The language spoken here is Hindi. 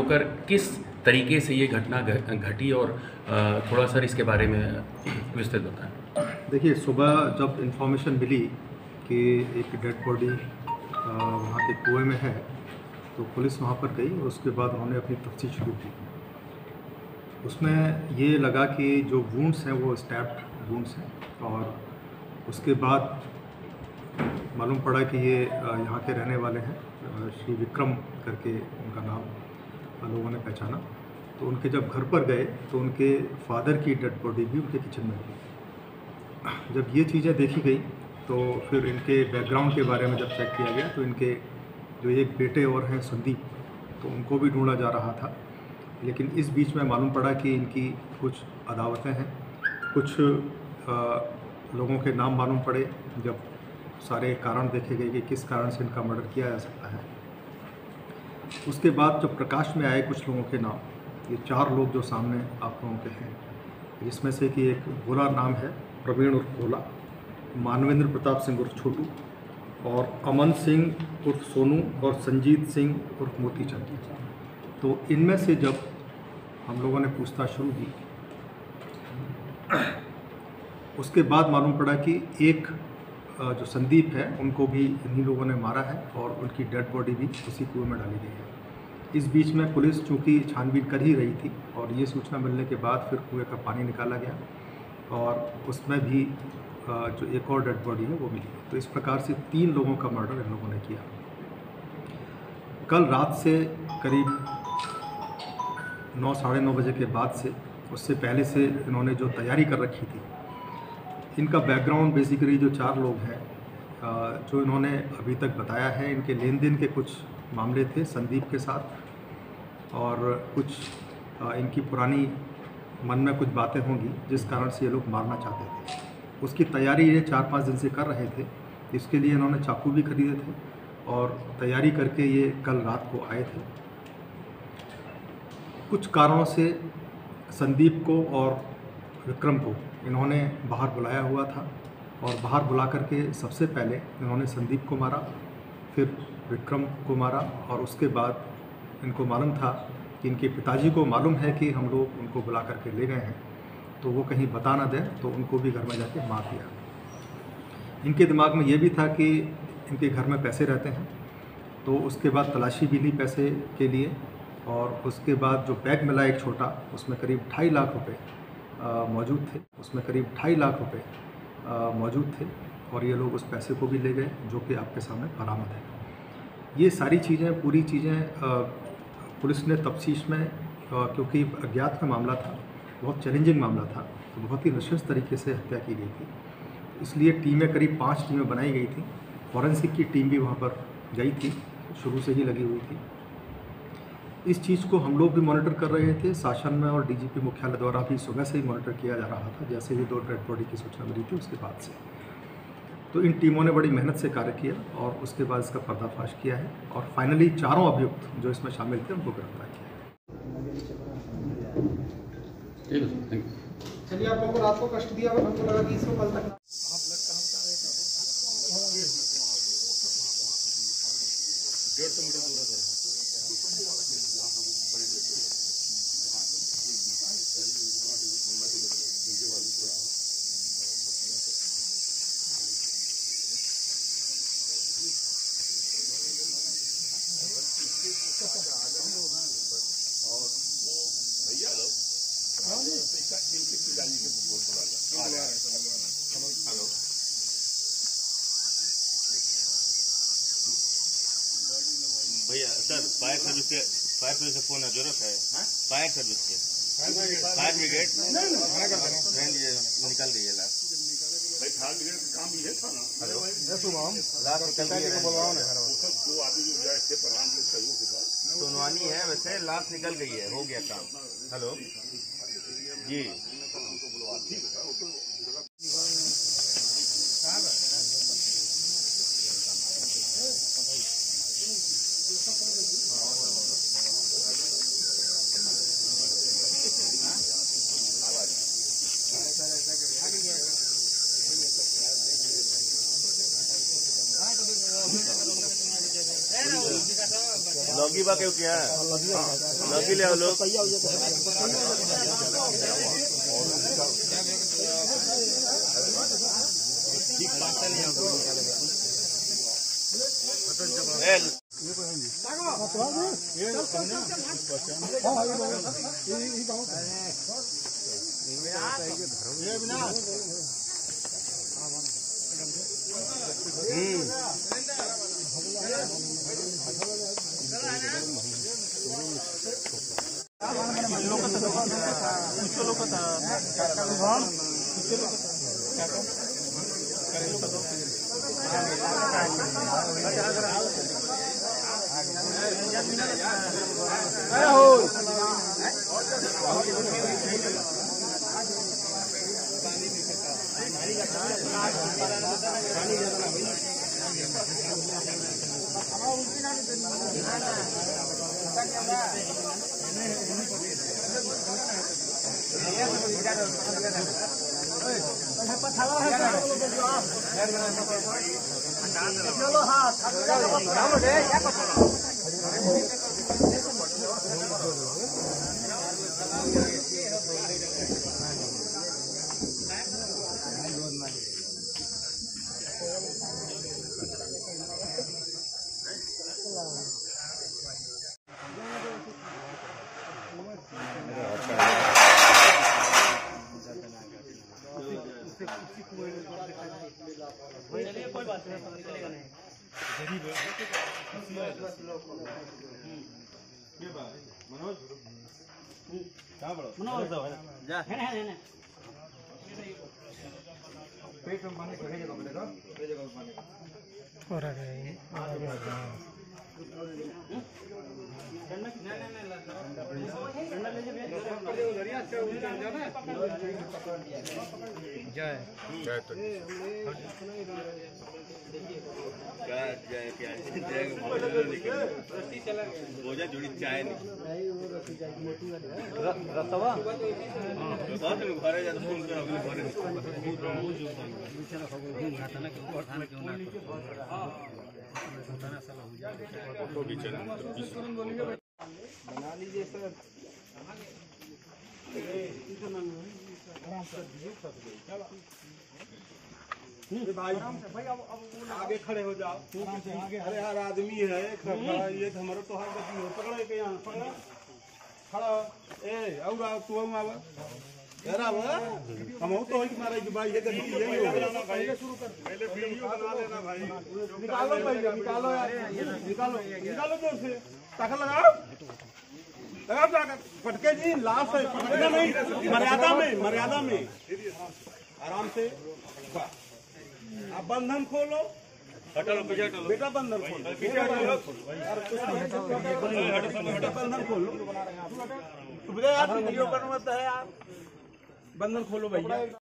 कर किस तरीके से ये घटना घटी और थोड़ा सा इसके बारे में विस्तृत बताएं। देखिए, सुबह जब इन्फॉर्मेशन मिली कि एक डेड बॉडी वहाँ के कुएं में है, तो पुलिस वहाँ पर गई और उसके बाद उन्होंने अपनी तफ्तीश शुरू की। उसमें ये लगा कि जो वुंड्स हैं वो स्टैब्ड वुंड्स हैं, और उसके बाद मालूम पड़ा कि ये यहाँ के रहने वाले हैं। श्री विक्रम करके उनका नाम लोगों ने पहचाना। तो उनके जब घर पर गए तो उनके फादर की डेड बॉडी भी उनके किचन में थी। जब ये चीज़ें देखी गई तो फिर इनके बैकग्राउंड के बारे में जब चेक किया गया तो इनके जो एक बेटे और हैं संदीप, तो उनको भी ढूंढा जा रहा था। लेकिन इस बीच में मालूम पड़ा कि इनकी कुछ अदावतें हैं, कुछ लोगों के नाम मालूम पड़े। जब सारे कारण देखे गए कि किस कारण से इनका मर्डर किया जा सकता है, उसके बाद जब प्रकाश में आए कुछ लोगों के नाम, ये 4 लोग जो सामने आप लोगों के हैं, जिसमें से कि एक भोला नाम है, प्रवीण उर्फ भोला, मानवेंद्र प्रताप सिंह उर्फ छोटू, और अमन सिंह उर्फ सोनू, और संजीत सिंह उर्फ मोतीचंद। तो इनमें से जब हम लोगों ने पूछताछ शुरू की, उसके बाद मालूम पड़ा कि एक जो संदीप है उनको भी इन्हीं लोगों ने मारा है और उनकी डेड बॉडी भी उसी कुएं में डाली गई है। इस बीच में पुलिस चूँकि छानबीन कर ही रही थी और ये सूचना मिलने के बाद फिर कुएं का पानी निकाला गया और उसमें भी जो एक और डेड बॉडी है वो मिली। तो इस प्रकार से 3 लोगों का मर्डर इन लोगों ने किया। कल रात से करीब 9 साढ़े 9 बजे के बाद से, उससे पहले से इन्होंने जो तैयारी कर रखी थी, इनका बैकग्राउंड बेसिकली जो 4 लोग हैं जो इन्होंने अभी तक बताया है, इनके लेन देन के कुछ मामले थे संदीप के साथ, और कुछ इनकी पुरानी मन में कुछ बातें होंगी जिस कारण से ये लोग मारना चाहते थे। उसकी तैयारी ये 4-5 दिन से कर रहे थे। इसके लिए इन्होंने चाकू भी खरीदे थे और तैयारी करके ये कल रात को आए थे। कुछ कारणों से संदीप को और विक्रम को इन्होंने बाहर बुलाया हुआ था, और बाहर बुला करके सबसे पहले इन्होंने संदीप को मारा, फिर विक्रम को मारा, और उसके बाद इनको मालूम था कि इनके पिताजी को मालूम है कि हम लोग उनको बुला करके ले गए हैं, तो वो कहीं बता ना दें, तो उनको भी घर में जाके मार दिया। इनके दिमाग में ये भी था कि इनके घर में पैसे रहते हैं, तो उसके बाद तलाशी भी ली पैसे के लिए, और उसके बाद जो बैग मिला एक छोटा, उसमें करीब 2.5 लाख रुपए मौजूद थे, मौजूद थे, और ये लोग उस पैसे को भी ले गए, जो कि आपके सामने बरामद है। ये सारी चीज़ें, पूरी चीज़ें पुलिस ने तफ्तीश में, क्योंकि अज्ञात का मामला था, बहुत चैलेंजिंग मामला था, तो बहुत ही नशेस तरीके से हत्या की गई थी, इसलिए टीमें, करीब 5 टीमें बनाई गई थी। फॉरेंसिक की टीम भी वहाँ पर गई थी, शुरू से ही लगी हुई थी। इस चीज़ को हम लोग भी मॉनिटर कर रहे थे, शासन में और डीजीपी मुख्यालय द्वारा भी सुबह से ही मॉनिटर किया जा रहा था, जैसे ही 2 डेड बॉडी की सूचना मिली थी उसके बाद से। तो इन टीमों ने बड़ी मेहनत से कार्य किया और उसके बाद इसका पर्दाफाश किया है, और फाइनली 4 अभियुक्त जो इसमें शामिल थे उनको गिरफ्तार किया है। चलिए, आप लोगों को रात को कष्ट दिया, हमको लगा कि इसको कल तक भैया सर, फायर सर्विस से फोन जरूरत है। फायर सर्विस के फायर ब्रिगेड निकल गई है लास्ट। भाई फायर ब्रिगेड का काम ये था ना। हेलो, लास्ट निकल गई है, बोल रहा हूँ ना। दो आदमी जो गए थे प्रधान के सहयोग के साथ, सोनवानी है, वैसे लास्ट निकल गई है, हो गया काम। हेलो जी, लौकी बा क्यों क्या लौकी ले आओ लोग बोझा जुड़ी चाय नहीं घरे जाते फोन कर बना लीजिए सर। भाई आगे खड़े हो जाओ। अरे यार आदमी है ये तो हमारा तो हर गति हो पकड़े के यहाँ पकड़ा खड़ा ए और तू आवा यार आवा हम तो ही मारे कि भाई ये गति ये पहले शुरू कर पहले वीडियो बना लेना भाई निकालो पहले निकालो यार निकालो निकालो जोर से ताकत लगाओ पटके जी लास्ट है पटके नहीं मर्यादा में आराम से आप बंधन खोलो बेटा बंधन खोलो बंधन खोलो वीडियो बनवाता है यार बंधन खोलो भैया।